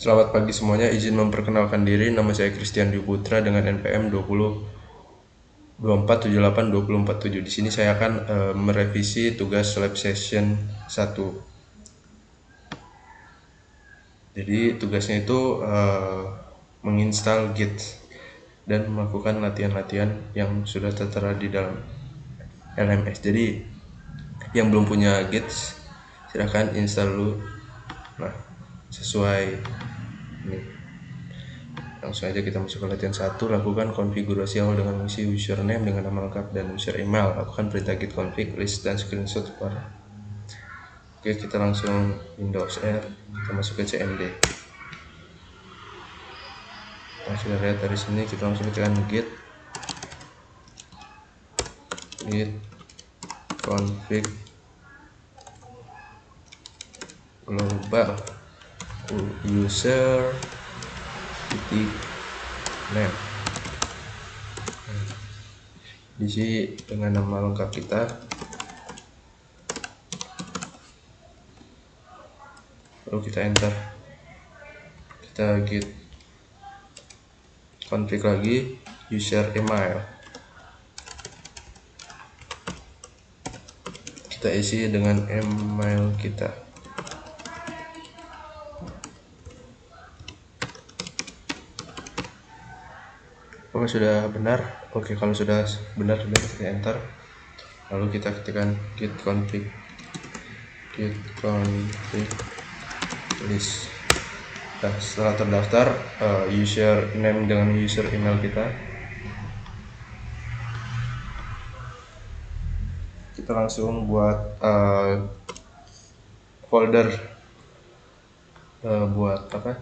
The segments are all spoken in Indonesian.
Selamat pagi semuanya, izin memperkenalkan diri. Nama saya Christian Dwi Putra dengan NPM 2024782047. Di sini saya akan merevisi tugas lab session 1. Jadi tugasnya itu menginstal Git dan melakukan latihan-latihan yang sudah tertera di dalam LMS. Jadi yang belum punya Git silahkan install dulu. Nah, sesuai ini. Langsung aja kita masuk ke latihan 1. Lakukan konfigurasi awal dengan mengisi username dengan nama lengkap dan user email. Lakukan perintah git config list dan screenshot pada. Oke, kita langsung Windows R, kita masuk ke CMD. Nah, sudah lihat dari sini, kita langsung tekan git config global user name. Diisi dengan nama lengkap kita. Lalu kita enter. Kita git config lagi user email. Kita isi dengan email kita. Apakah sudah benar? Oke, kalau sudah benar, kita enter. Lalu kita ketikkan git config list. Nah, setelah terdaftar user name dengan user email kita langsung buat folder buat apa?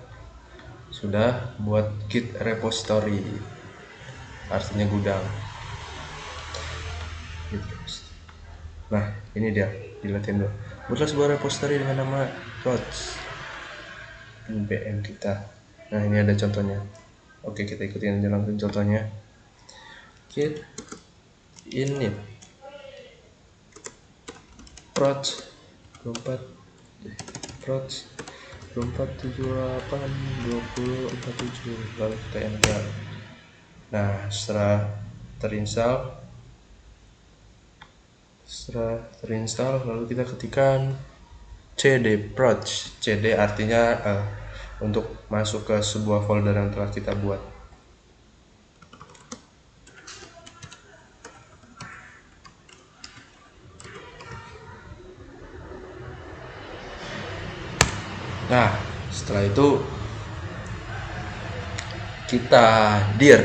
Sudah buat git repository, artinya gudang. Nah, ini dia di latihan 2. Buatlah sebuah repository dengan nama npm kita. Nah, ini ada contohnya. Oke, kita ikutin aja langsung contohnya. Git init proj 24782047, lalu kita enter. Nah, setelah terinstall lalu kita ketikkan cd proj. cd artinya untuk masuk ke sebuah folder yang telah kita buat. Nah, setelah itu kita dir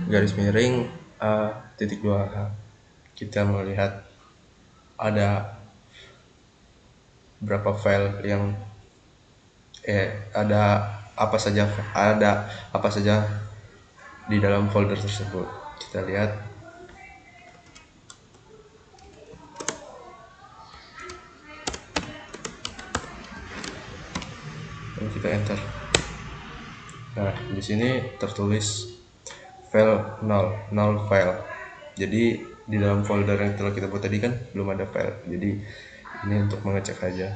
garis miring A.2H. Kita melihat ada berapa file yang ada apa saja di dalam folder tersebut. Kita lihat. Lalu kita enter. Nah, di sini tertulis file 0 file. Jadi di dalam folder yang telah kita buat tadi kan belum ada file. Jadi ini untuk mengecek aja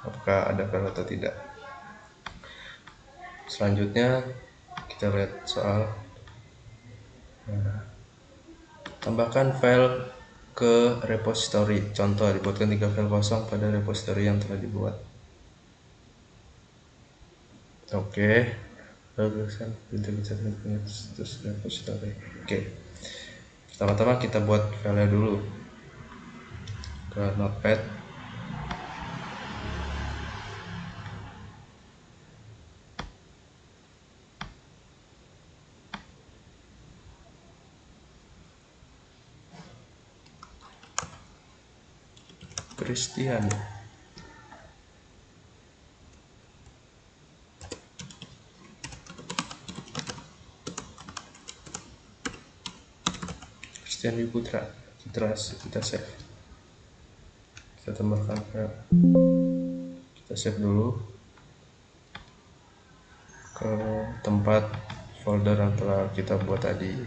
apakah ada file atau tidak. Selanjutnya kita lihat soal tambahkan file ke repository. Contoh, dibuatkan 3 file kosong pada repository yang telah dibuat. Oke, terus repository. Oke, pertama-tama kita buat file dulu ke notepad. Christian Dwi Putra. Kita save, kita tambahkan file, kita save dulu ke tempat folder yang telah kita buat tadi.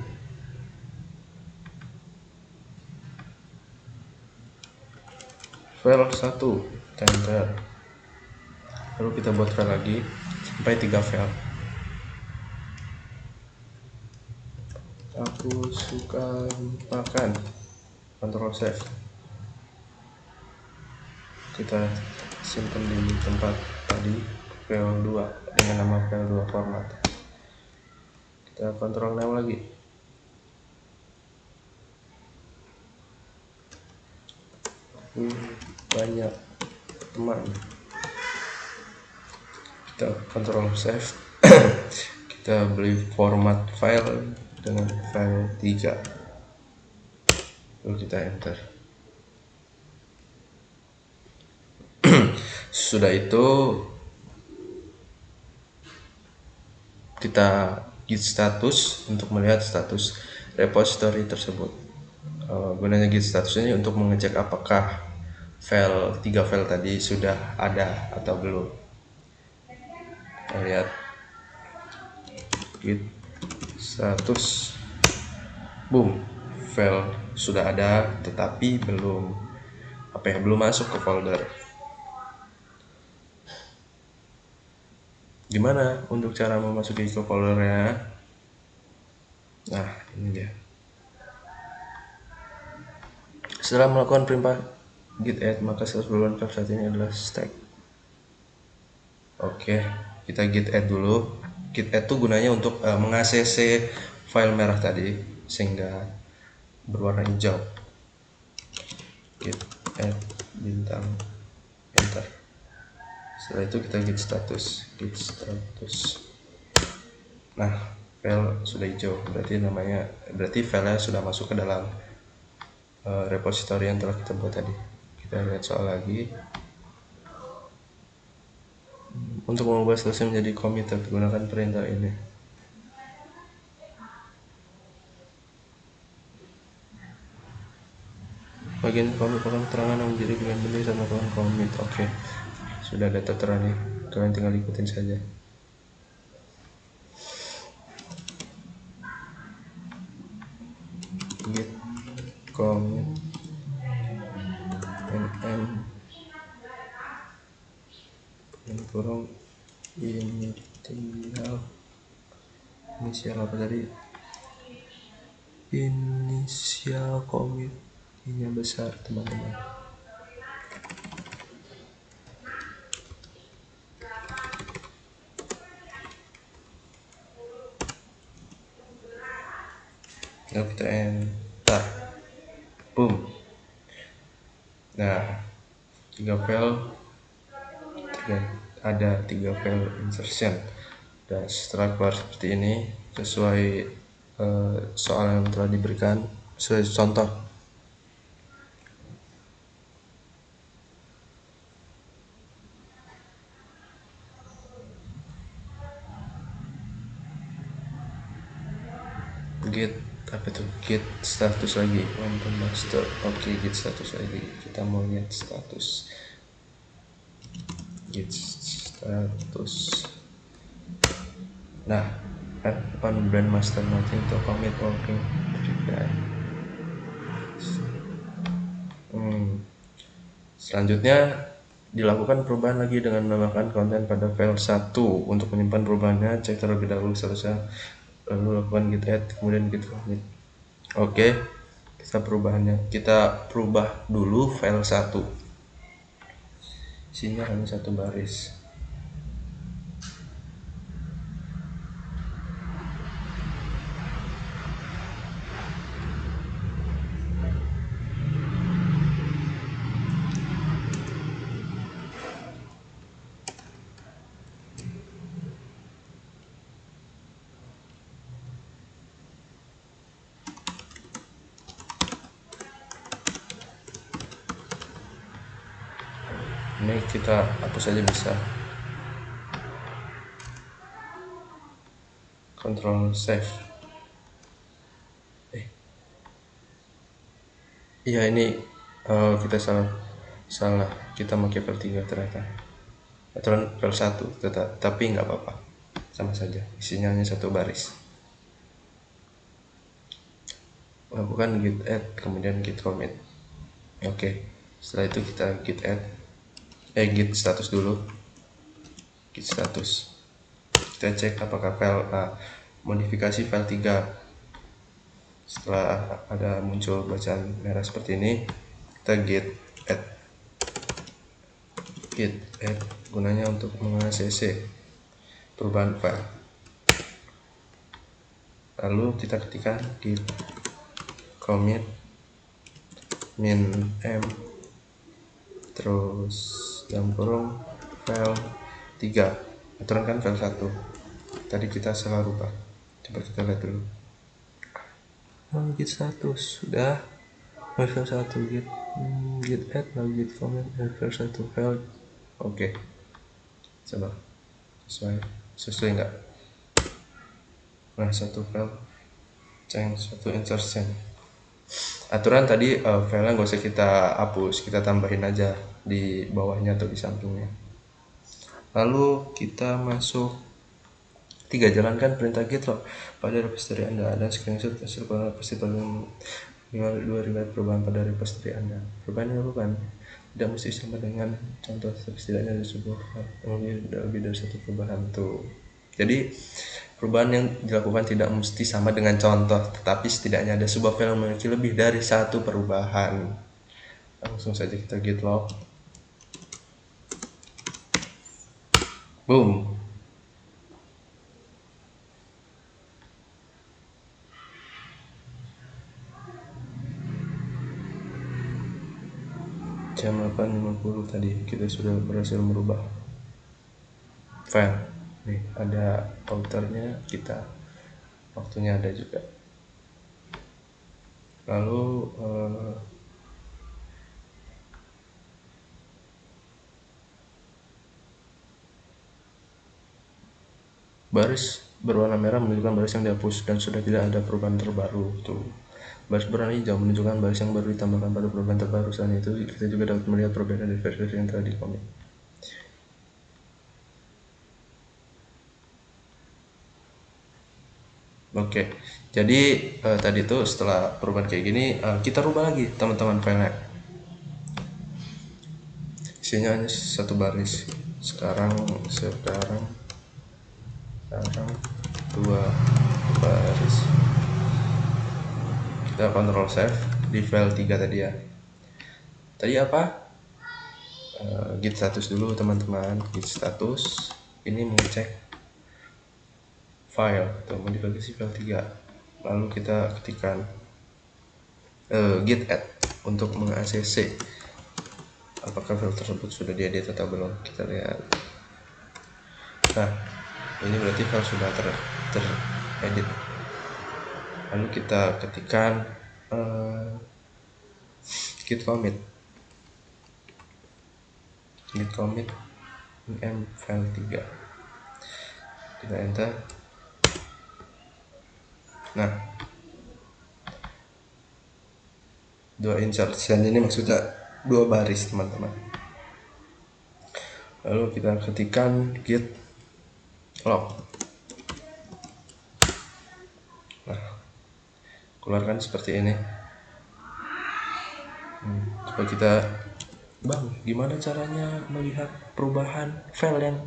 File 1 enter. lalu kita buat file lagi sampai 3 file. Aku suka makan, Ctrl save, kita simpan di tempat tadi file 2 dengan nama file 2 format. Kita Ctrl new lagi, banyak teman, kita Ctrl save. Kita beli format file dengan file 3, lalu kita enter. Sudah itu kita git status untuk melihat status repository tersebut. Gunanya git status ini untuk mengecek apakah file 3 file tadi sudah ada atau belum. Kita lihat git status, boom, file sudah ada tetapi belum masuk ke folder. Gimana untuk cara memasuki ke foldernya? Nah, ini dia. Setelah melakukan perintah git add, maka 100% file saat ini adalah stack. Oke, kita git add dulu. Git add itu gunanya untuk meng-acc file merah tadi sehingga berwarna hijau. Git add bintang, enter. Setelah itu kita git status. Nah, file sudah hijau, berarti filenya sudah masuk ke dalam repository yang telah kita buat tadi. Kita lihat soal lagi. Untuk mengubah selesai menjadi committed, gunakan perintah ini. Bagian commit akan keterangan yang menjadi bagian penting saat melakukan commit. Oke, sudah ada tertera nih, kalian tinggal ikutin saja. Git commit nm yang kurang inisial apa tadi, inisial commit nya besar, teman-teman. Lalu kita enter, boom. Nah, ada 3 file insertion. Dan setelah keluar seperti ini sesuai soal yang telah diberikan, sesuai contoh. Git status lagi, master. Oke, git status lagi, kita mau lihat status git status. Nah, open brand master nothing to commit working. Selanjutnya dilakukan perubahan lagi dengan menambahkan konten pada file 1. Untuk menyimpan perubahannya, cek terlebih dahulu selesai, lalu lakukan git add, kemudian git commit. Oke, kita perubah dulu file 1, isinya hanya 1 baris. Ini kita hapus saja bisa. Ctrl save. Iya, ini kita salah. Kita pakai file 3 ternyata. Aturan file 1 tapi nggak apa-apa. Sama saja. Isinya hanya 1 baris. Lakukan git add, kemudian git commit. Oke. Setelah itu kita git status dulu. git status. Kita cek apakah file modifikasi file 3. Setelah ada muncul bacaan merah seperti ini, kita git add gunanya untuk mengakses perubahan file. Lalu kita ketikkan git commit min m terus dalam kurung file 3. Aturan kan file 1. Tadi kita salah rubah. Coba kita lihat dulu. Git status sudah file 1 git add lalu git commit file 1 file. Oke. Coba sesuai enggak? Nah, satu file change, satu insertion. Aturan tadi filenya nggak usah kita hapus, kita tambahin aja di bawahnya atau di sampingnya. Lalu kita masuk 3, jalankan perintah git log pada repository Anda dan screenshot hasil repository 2 riwayat perubahan pada repository Anda. Perubahan tidak mesti sama dengan contoh, setidaknya ada sebuah lebih dari satu perubahan tuh. Jadi perubahan yang dilakukan tidak mesti sama dengan contoh, tetapi setidaknya ada sebuah file yang memiliki lebih dari satu perubahan. Langsung saja kita git log. Boom. Jam 8.50 tadi kita sudah berhasil merubah file. Nih ada outernya, kita waktunya ada juga. Lalu baris berwarna merah menunjukkan baris yang dihapus dan sudah tidak ada perubahan terbaru tuh. Baris berwarna hijau menunjukkan baris yang baru ditambahkan pada perubahan terbaru. Selain itu kita juga dapat melihat perbedaan dari versi yang telah dikomit. Oke, jadi tadi tuh setelah perubahan kayak gini kita rubah lagi teman-teman filenya. Isinya hanya satu baris. Sekarang 2 baris. Kita Ctrl save di file 3 tadi ya. Tadi apa? Git status dulu teman-teman. Git status ini mengecek file atau modifikasi file 3. Lalu kita ketikkan git add untuk mengakses apakah file tersebut sudah diedit atau belum. Kita lihat. Nah, ini berarti file sudah teredit. Lalu kita ketikkan git commit m file 3. Kita enter. Nah, 2 insertion ini maksudnya 2 baris teman-teman. Lalu kita ketikkan git log. Nah, keluarkan seperti ini. Coba kita, Bang, gimana caranya melihat perubahan file yang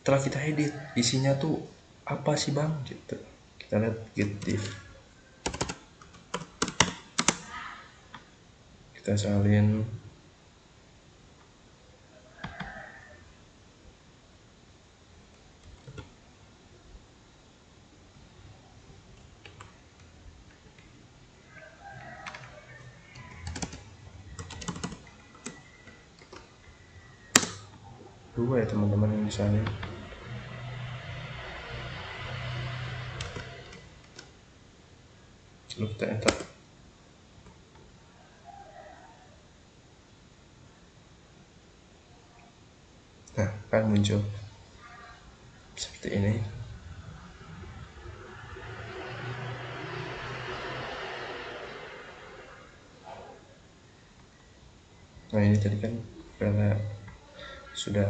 telah kita edit, isinya tuh apa sih Bang, gitu. Kita lihat git diff, kita salin dua ya teman-teman yang disalin. Lalu kita enter. Nah, kan muncul seperti ini. Nah, ini tadi kan file sudah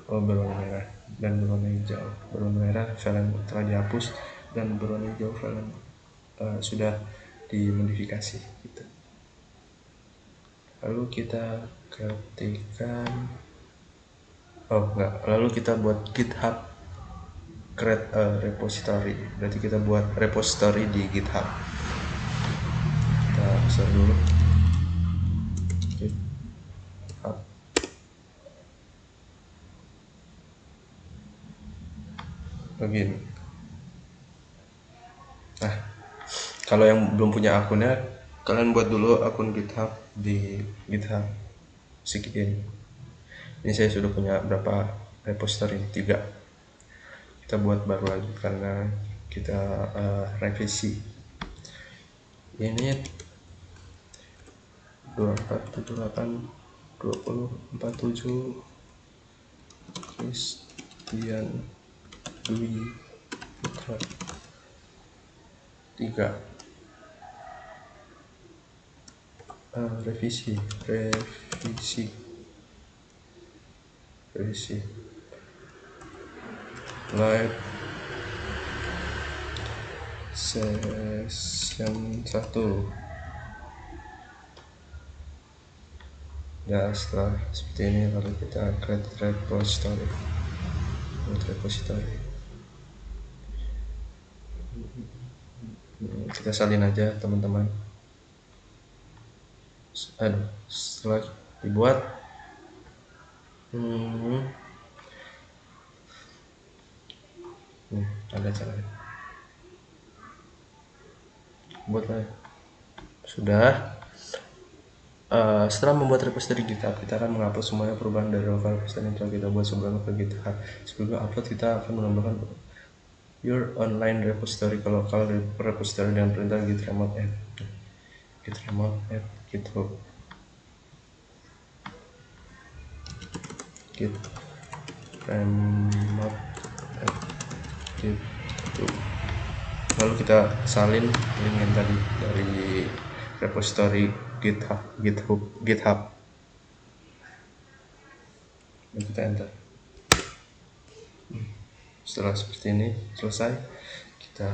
berwarna merah dan berwarna hijau. Berwarna merah file yang telah dihapus dan berwarna hijau file yang sudah dimodifikasi gitu. Lalu kita ketikkan Oh enggak, lalu kita buat GitHub create a repository, berarti kita buat repository di GitHub. Kita share dulu GitHub. Begini. Nah, kalau yang belum punya akunnya, kalian buat dulu akun GitHub di GitHub Sekian. Ini saya sudah punya berapa repository? 3. Kita buat baru lagi karena kita revisi. Ini 2478 2047 Christian Dwi Putra 3. Revisi live session 1. Ya, setelah seperti ini lalu kita create repository. Kita salin aja teman-teman. Setelah dibuat ada caranya. Buatlah. Sudah. Setelah membuat repository GitHub, kita akan menghapus semuanya perubahan dari local repository yang telah kita buat sebelumnya ke GitHub. Sebelum upload, kita akan menambahkan your online repository ke local repository dengan perintah git remote add github git remote add github. Lalu kita salin link yang tadi dari repository GitHub dan kita enter. Setelah seperti ini selesai, kita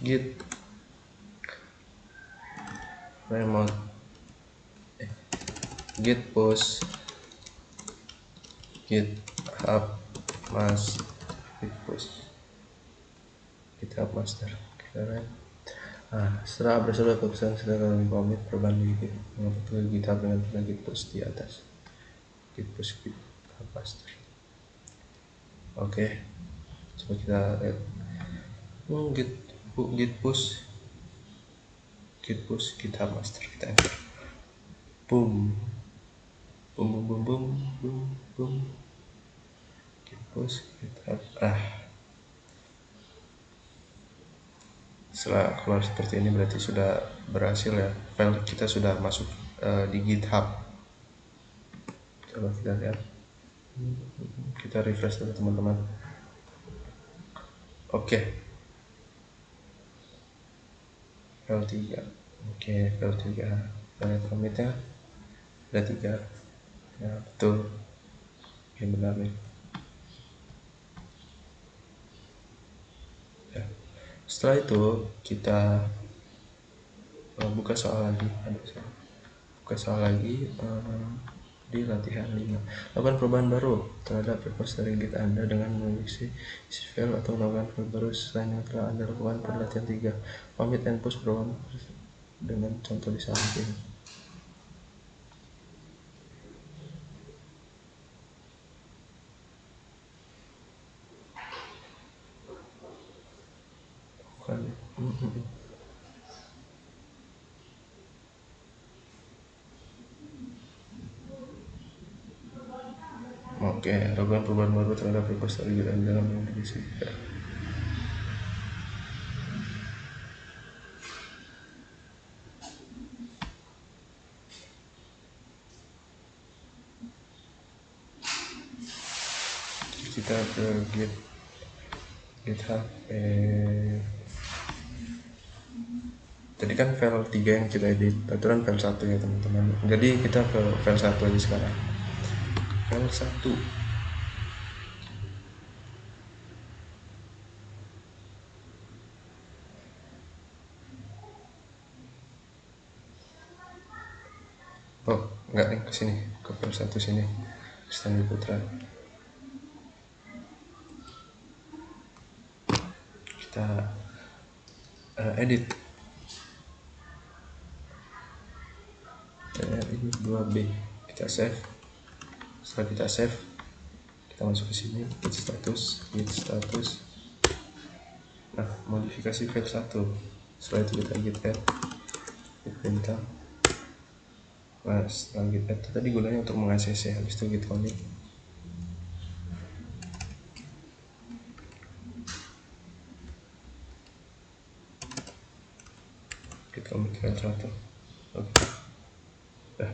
git remote git push GitHub master. Setelah berhasil keputusan, silakan komit perubahan di GitHub dengan git push di atas. Git push GitHub master. Oke, coba kita lihat. Git push GitHub master, kita enter. Boom. Git push GitHub. Setelah keluar seperti ini berarti sudah berhasil ya, file kita sudah masuk di GitHub. Coba kita lihat, kita refresh dulu teman-teman. Oke. File 3. Oke, file 3. Kita lihat commitnya ada 3 ya, betul. Oke, benar nih ya. Setelah itu kita buka soal lagi, di latihan 5. Lakukan perubahan baru terhadap repository Git Anda dengan mengisi file atau melakukan file baru selain yang telah Anda lakukan pada latihan 3. Commit and push perubahan dengan contoh di samping. Oke, lakukan perubahan baru terhadap repository Git Anda dengan mengisi file. Kita ke GitHub. Tadi kan file 3 yang kita edit, aturan file 1 ya teman-teman. Jadi kita ke file 1 aja sekarang. File 1. Oh, enggak nih, ke sini, ke file 1 sini. Stanley Putra. kita edit. Ini 2B, kita save. Setelah kita save, kita masuk ke sini, git status. Nah, modifikasi file 1. Setelah itu kita git add, git bintang. Nah, setelah git add tadi gunanya untuk meng-acc, habis itu git commit. Git commit file 1. Oke. Dah.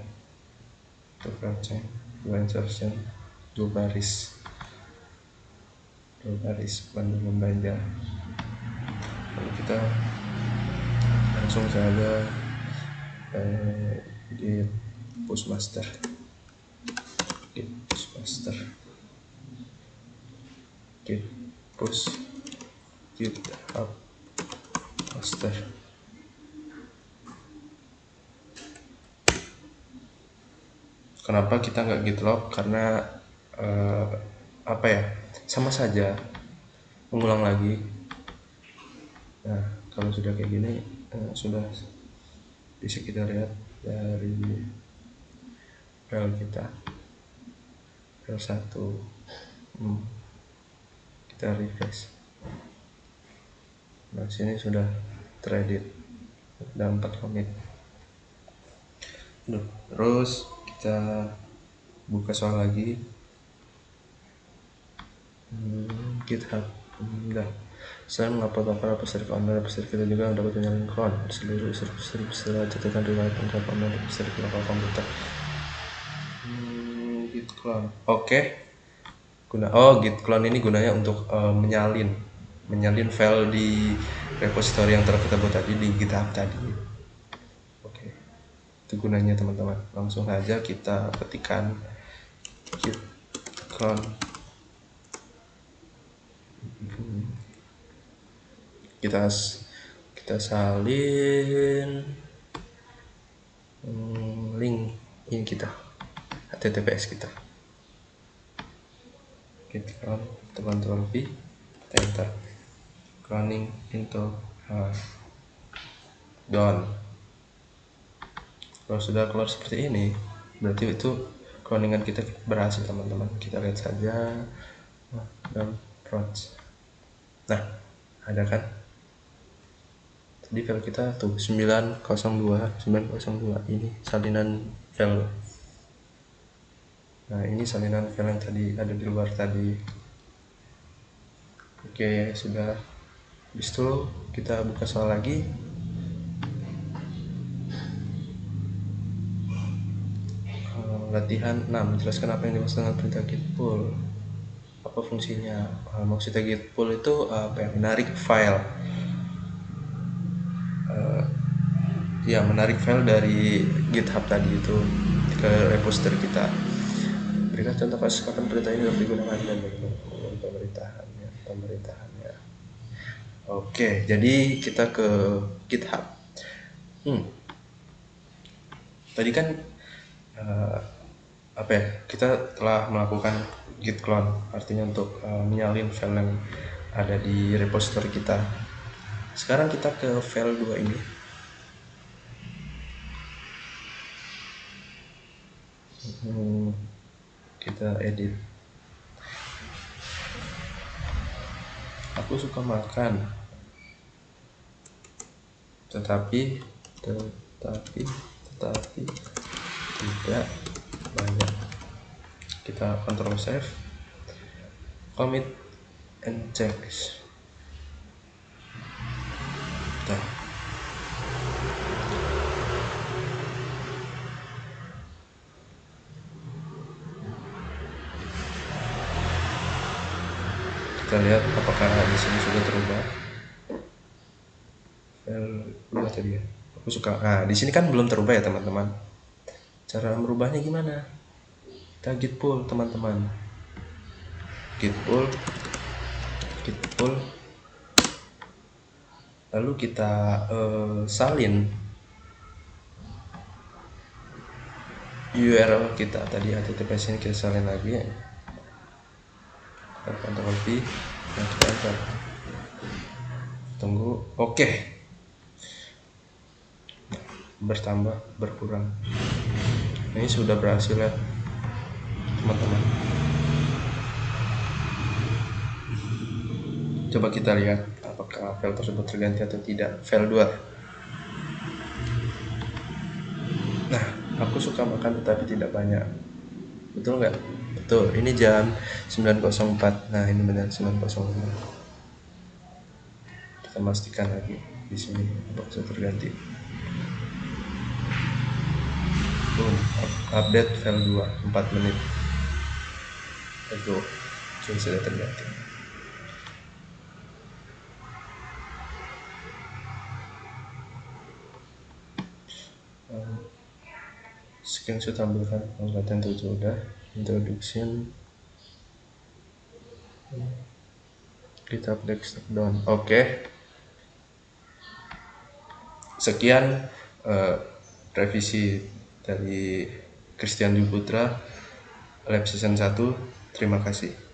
Itu file change, 2 insertion, 2 baris pandu membaca. Lalu kita langsung saja git push master, git push GitHub master. Kenapa kita nggak git log? Karena apa ya, sama saja mengulang lagi. Nah, kalau sudah kayak gini sudah bisa kita lihat dari file kita, file 1. Kita refresh. Nah, sini sudah teredit, ada 4 commit. Terus kita buka soal lagi, GitHub. Selain mengupload repository online, repository kita juga dapat menyalin clone seluruh repository setelah catatan riwayat lengkap online repository di lokal komputer. Git clone. Oke. Git clone ini gunanya untuk menyalin file di repository yang telah kita buat tadi di GitHub tadi. Oke. Itu gunanya teman-teman. Langsung saja kita ketikkan git clone. Kita salin link ini kita, https kita, git clone Ctrl V, enter, cloning into done. Kalau sudah keluar seperti ini, berarti itu cloningan kita berhasil teman-teman. Kita lihat saja dalam proj. Nah, ada kan? Tadi file kita tuh 902 ini salinan file. Nah, ini salinan file yang tadi ada di luar tadi. Oke, sudah. Habis itu kita buka soal lagi. Latihan 6, jelaskan apa yang dimaksud dengan perintah git pull. Apa fungsinya? Maksudnya git pull itu menarik file. Menarik file dari GitHub tadi itu ke repository kita. Berikan contoh kasus kapan perintah ini dapat digunakan dan pemerintahannya. Oke, jadi kita ke GitHub. Tadi kan kita telah melakukan git clone, artinya untuk menyalin file yang ada di repository kita. Sekarang kita ke file 2 ini. Kita edit. Aku suka makan, tetapi tidak banyak. Kita Ctrl save, commit and change. Kita lihat apakah di sini sudah terubah. File tadi ya. Aku suka. Nah, di sini kan belum terubah ya teman-teman. Cara merubahnya gimana? Kita git pull teman-teman. Git pull. Lalu kita salin URL kita tadi, https ini kita salin lagi ya. Ctrl V, dan kita enter. tunggu. Oke, bertambah berkurang. Ini sudah berhasil ya teman-teman. Coba kita lihat apakah file tersebut terganti atau tidak. File 2. Nah, aku suka makan tetapi tidak banyak. Betul nggak? Betul. Ini jam 9.04. Nah, ini benar 9.05. Kita pastikan lagi di sini apakah sudah terganti. Update file 2 4 menit. Itu sudah terganti. Screenshot tampilkan pengangkatan itu udah. Introduction. Kita update step down. Oke. Sekian revisi dari Christian Dwi Putra Lab Season 1. Terima kasih.